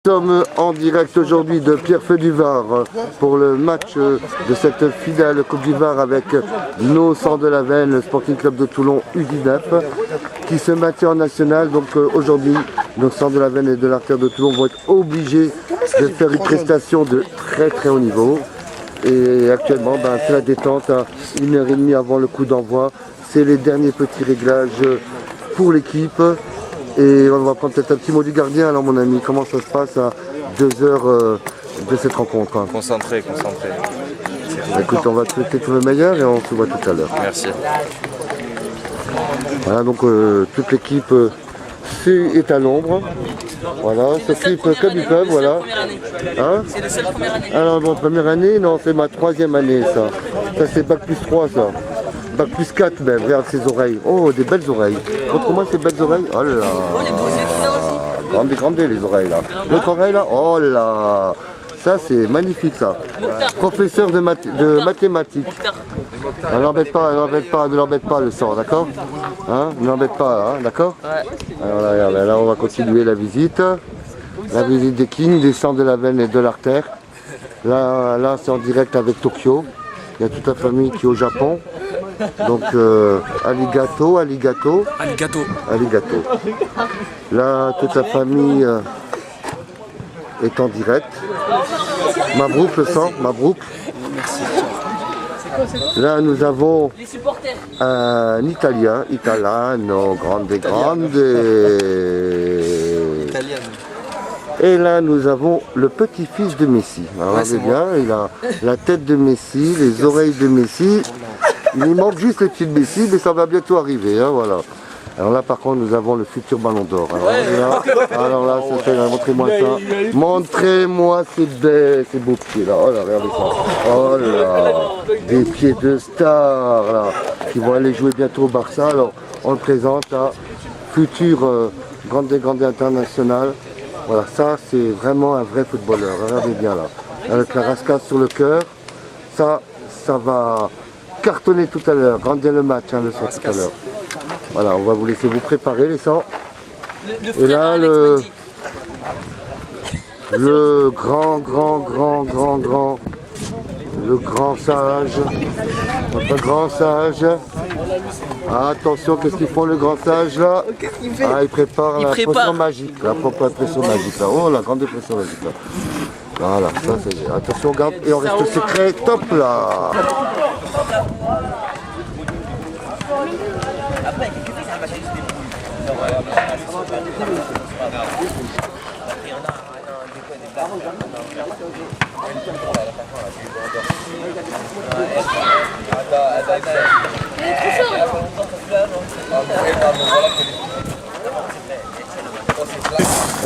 Nous sommes en direct aujourd'hui de Pierrefeu du Var pour le match de cette finale Coupe du Var avec nos Sangs de la Veine, le Sporting Club de Toulon U19 qui se maintient en national. Donc aujourd'hui, nos Sangs de la Veine et de l'Artère de Toulon vont être obligés de faire une prestation de très haut niveau. Et actuellement, c'est la détente à 1h30 avant le coup d'envoi. C'est les derniers petits réglages pour l'équipe. Et on va prendre peut-être un petit mot du gardien. Alors mon ami, comment ça se passe à 2 heures de cette rencontre? Concentré. Écoute, on va te souhaiter tout le meilleur et on se voit tout à l'heure. Merci. Voilà, donc toute l'équipe est à l'ombre. Voilà, s'occupe comme ils peuvent, voilà. Hein? C'est de cette première année. Alors bon, première année, non, c'est ma 3e année ça. Ça c'est bac plus 3 ça. Bac plus 4 même, regarde ses oreilles. Oh, des belles oreilles. Montre-moi ces belles oreilles. Oh là là. Grande les oreilles là. L'autre oreille là, oh là. Ça c'est magnifique ça. Professeur de mathématiques. Ne l'embête pas, ne l'embête pas le sang, d'accord? Hein? Ne l'embête pas, hein, d'accord? Alors là, regarde, là on va continuer la visite. La visite des Kings, des Sangs de la Veine et de l'Artère. Là c'est en direct avec Tokyo. Il y a toute la famille qui est au Japon. Donc Aligato. Là toute la famille est en direct. Mabrouk le sang, Mabrouk. Là nous avons un Italien, Italiano, grande. Et là nous avons le petit-fils de Messi. Alors regardez bien, il a la tête de Messi, les oreilles de Messi. Il lui manque juste les pieds de Messi, mais ça va bientôt arriver, hein, voilà. Alors là par contre nous avons le futur ballon d'or. Alors là, montrez-moi ça. Montrez-moi ces beaux pieds là. Oh là, regardez ça. Oh là, des pieds de star là, qui vont aller jouer bientôt au Barça. Alors on le présente à futur grande international. Voilà, ça c'est vraiment un vrai footballeur. Regardez bien là. Avec la rascasse sur le cœur. Ça va cartonner tout à l'heure. Grandir le match le soir tout à l'heure. Voilà, on va vous laisser vous préparer les sangs. Et là le grand sage, notre grand sage. Ah, attention, qu'est-ce qu'ils font le grand sage là? Ah, il prépare la pression magique, la propre pression magique là. Oh, la grande pression magique là. Voilà, ça c'est bien. Attention, garde, et on reste secret, top là.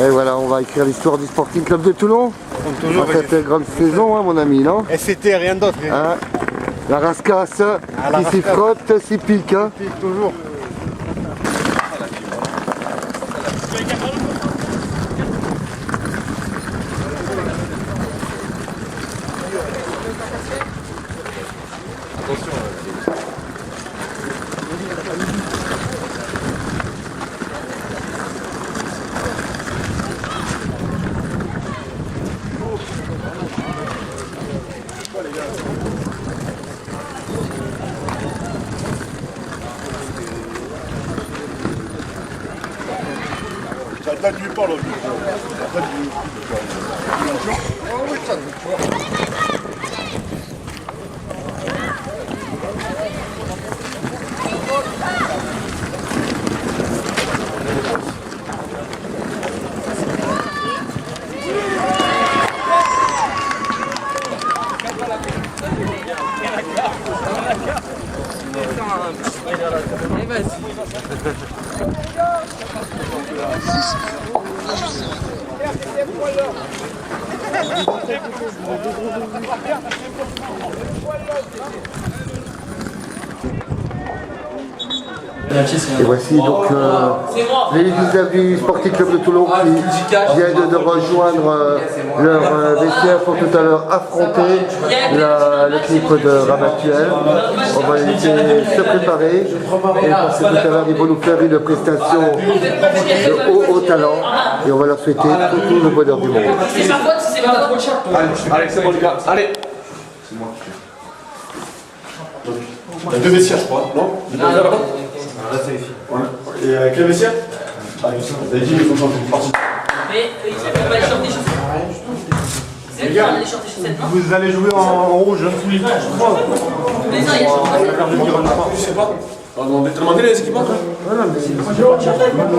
Et voilà, on va écrire l'histoire du Sporting Club de Toulon. Toujours cette grande saison, hein, mon ami, non? Et c'était rien d'autre. Hein, la rascasse, qui s'y frotte, s'y pique. Hein. Toujours. Ça ne pas là. Et voici donc les 19 du Sporting Club de Toulon qui viennent de rejoindre leur vestiaire pour tout à l'heure affronter l'équipe de Ramatuelle. On va les laisser se préparer et parce que tout à l'heure ils vont nous faire une prestation de haut talent et on va leur souhaiter tout le bonheur du monde. C'est ma faute, c'est ma faute. Allez, c'est bon les gars, allez. C'est moi. Il y a 2 vestiaires, je crois, non? Là, c'est ici. Ouais. Et quel vestiaire? Ah, vous avez dit, il faut changer une partie. Mais il faut pas les shorts des chaussettes. C'est Les gars, les shorts des chaussettes, non? vous allez jouer en rouge. Tous les ans, il y a les shorts des chaussettes. Je sais pas. On a demandé les équipements, toi? Ouais, non, mais c'est vous les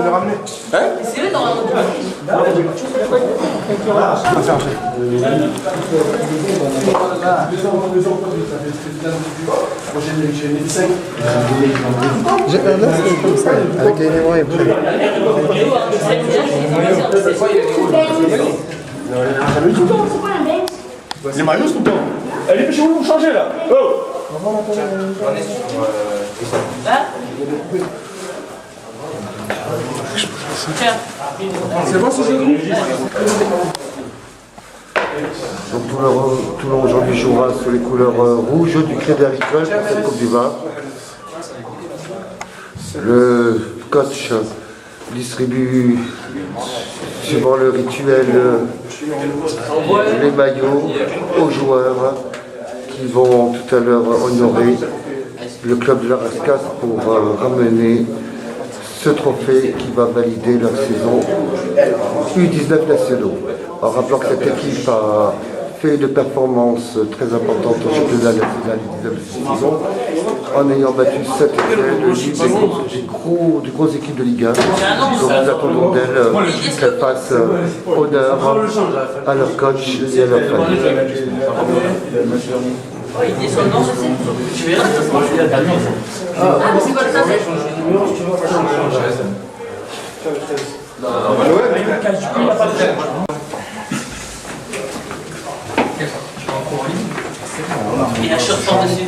ramener. Hein? C'est eux dans la Avec les mémoires et prêt. Les maillots tout le temps. Allez, dépêchez-vous, vous changez là. Oh! C'est bon, c'est Donc Toulon aujourd'hui jouera sur les couleurs rouges du Crédit Agricole pour cette Coupe du Var. Le coach distribue, suivant le rituel, les maillots aux joueurs qui vont tout à l'heure honorer le club de la Rascasse pour ramener ce trophée qui va valider leur saison U19 nationaux. En rappelant que cette équipe a fait une performance très importante au championnat national U19 saison en ayant battu 7 des grosses équipes de Ligue 1. Donc nous attendons d'elle qu'elle fasse honneur à leur coach et à leur famille. Il descend dans ce site. Tu verras, ah, mais c'est quoi le sens? Il a short par-dessus.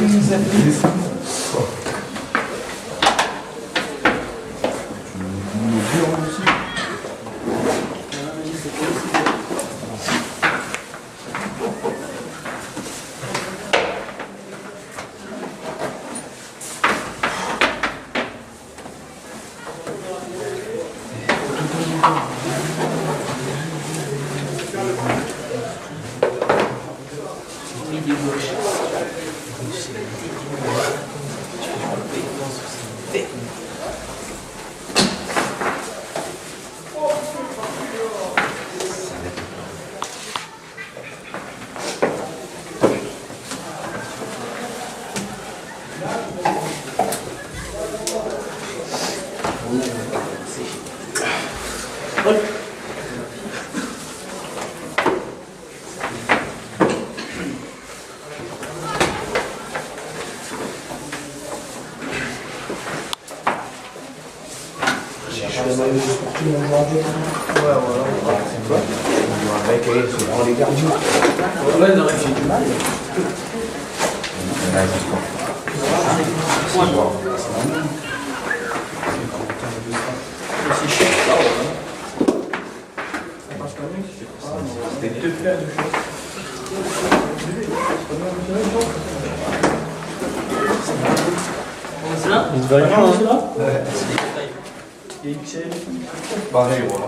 Pareil, voilà.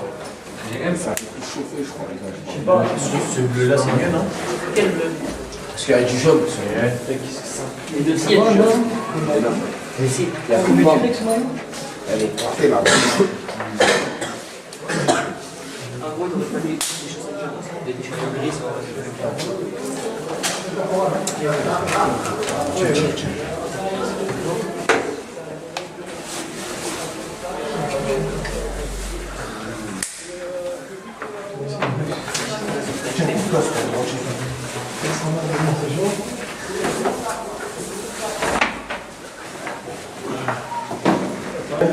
Ce bleu là c'est mieux, non? Quel bleu? Parce qu'il y a du jaune. Les deux, s'il y a du jaune. Ici, il y a plus de pomme. Elle est parfaite, ma bonne. En gros, il aurait fallu des chaussettes jaunes, des chaussettes grises.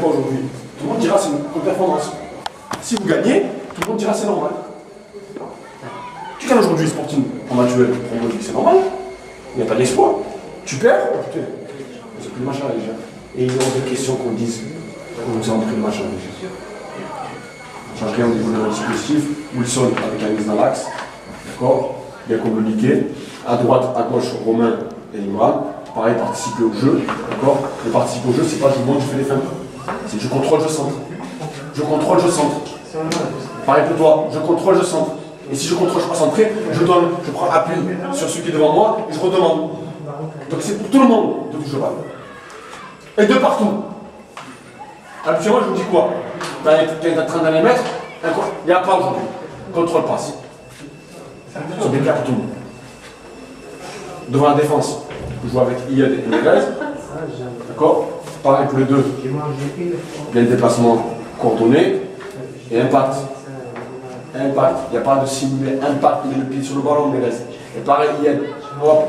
Pas aujourd'hui. Tout le monde dira c'est une bonne performance. Si vous gagnez, tout le monde dira c'est normal. Tu gagnes aujourd'hui Sporting en match duel, c'est normal. Il n'y a pas d'espoir. Tu perds, oh putain, c'est plus machin les gens. Et il est hors de question qu'on dise qu'on nous a pris le match en jeu. On ne change rien au niveau de dispositif. Wilson avec la mise dans l'axe. D'accord, bien communiqué. À droite, à gauche, Romain et Imran. Pareil, participer au jeu. D'accord. Et participer au jeu, c'est pas je monte, je fais des fins. C'est je contrôle, je centre. Je contrôle, je centre. Pareil pour toi, je contrôle, je centre. Et si je contrôle, je passe centrer, je donne, je prends appui sur celui qui est devant moi et je redemande. Donc c'est pour tout le monde de toucher le ballon. Et de partout. Habituellement, je vous dis quoi? Tu es en train d'aller mettre, il n'y a pas aujourd'hui. Contrôle passe. C'est bien clair pour tout le monde. Devant la défense, je joue avec Iyad et Menez. D'accord? Pareil pour les deux. Il y a un déplacement coordonné et impact. Impact. Il n'y a pas de simuler impact, il met le pied sur le ballon, Menez. Et pareil, Iyad. Hop,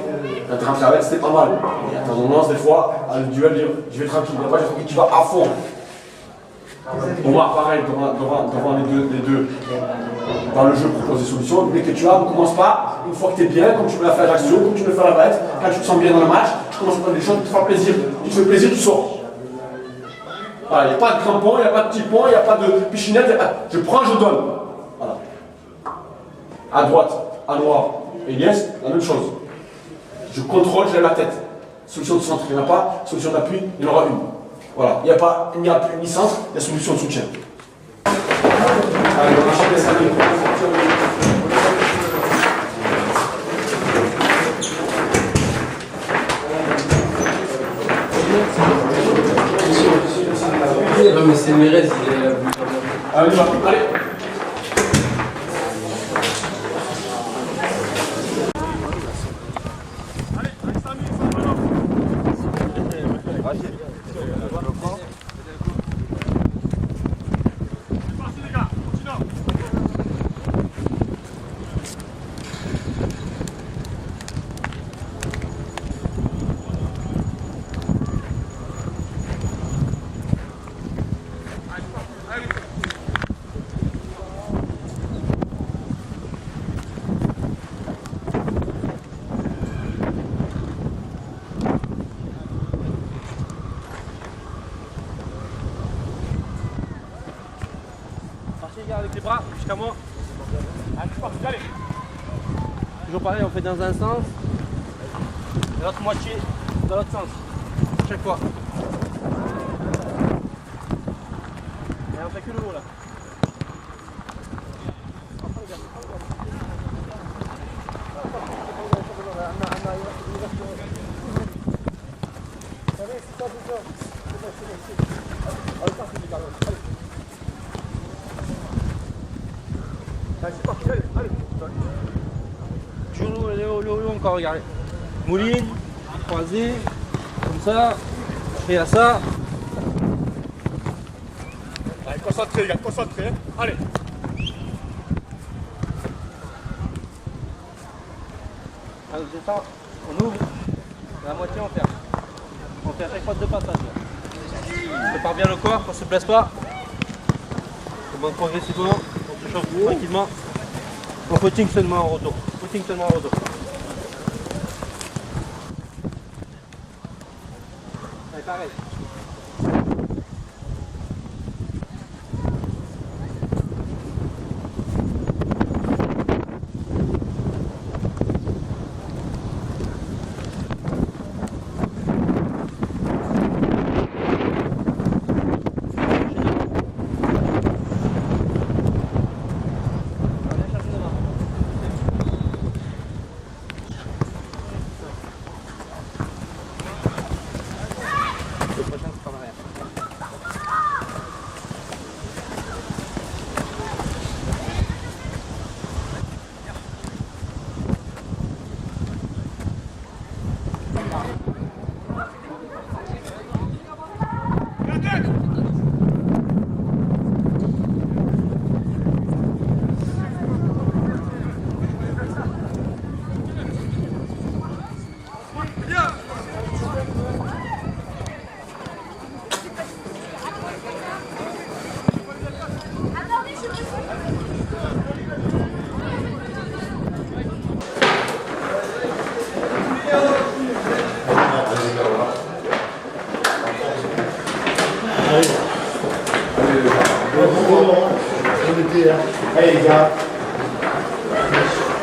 un train avec, c'était pas mal. Il y a tendance des fois à le duel, je vais tranquille. Il n'y a pas de tu vas à fond. On va pareil devant les deux. Dans le jeu, propose des solutions. Dès que tu as, on ne commence pas, une fois que tu es bien, comme tu me l'as fait à Ajaccio, comme tu me le fais à la bête, quand tu te sens bien dans le match, tu commences à prendre des choses qui te font plaisir. Tu te fais plaisir, tu sors. Voilà, il n'y a pas de crampon, il n'y a pas de petit pont, il n'y a pas de pichinette. Je prends, je donne. Voilà. À droite, à noir, Elias, la même chose. Je contrôle, j'ai la tête. Solution de centre, il n'y en a pas. Solution d'appui, il y en aura une. Voilà, il n'y a plus ni centre, il y a solution de soutien. Allez, on achète les salles. Non mais c'est Mérez, il est là. Allez, on y va. Allez. Avec les bras jusqu'à moi. Allez. Toujours pareil, on fait dans un sens. Et l'autre moitié dans l'autre sens. Chaque fois. Et on fait que le haut là. Toujours le haut encore, regardez. Mouline, croisé, comme ça, et à ça. Allez, concentré, les gars, concentré. Allez. On descend, on ouvre, la moitié on ferme. On fait à chaque fois deux passages. On prépare bien le corps, on ne se blesse pas. On va progressivement, on se chauffe tranquillement. On footing seulement en retour. Footing seulement en retour. Allez, pareil.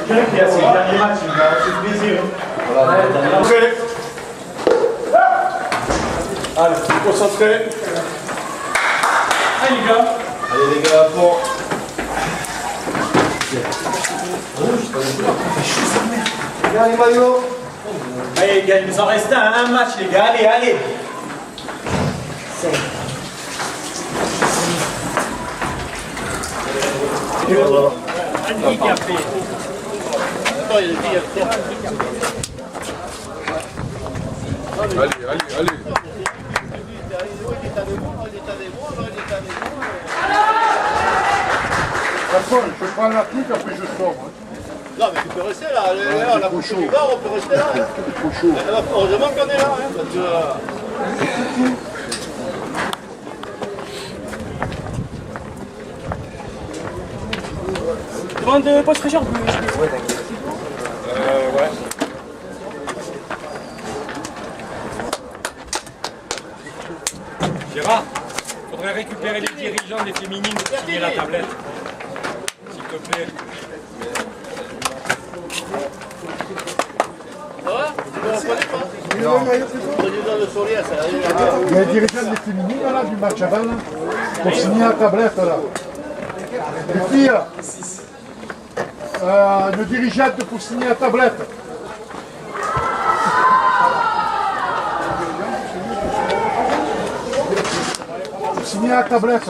Merci, dernier match, il m'a fait plaisir. Allez, concentré. Allez les gars. Allez les gars, pour. Regarde les maillots. Allez les gars, il nous en reste un match les gars, allez, allez. Handicapé. Allez. Je prends la pique, après je sors. Non, mais tu peux rester là. On a couché du bar, on peut rester là. Heureusement qu'on est là. Parce que, Demande de poste fraîcheur. Gérard, faudrait récupérer les dirigeants des féminines pour signer la tablette. S'il te plaît. ça va? Vous ne comprenez pas? Président de Soria, ça arrive. Il y a un dirigeant des féminines là, du match avant, là, pour signer la tablette là. Les filles, une dirigeante pour signer la tablette. Pour signer la tablette.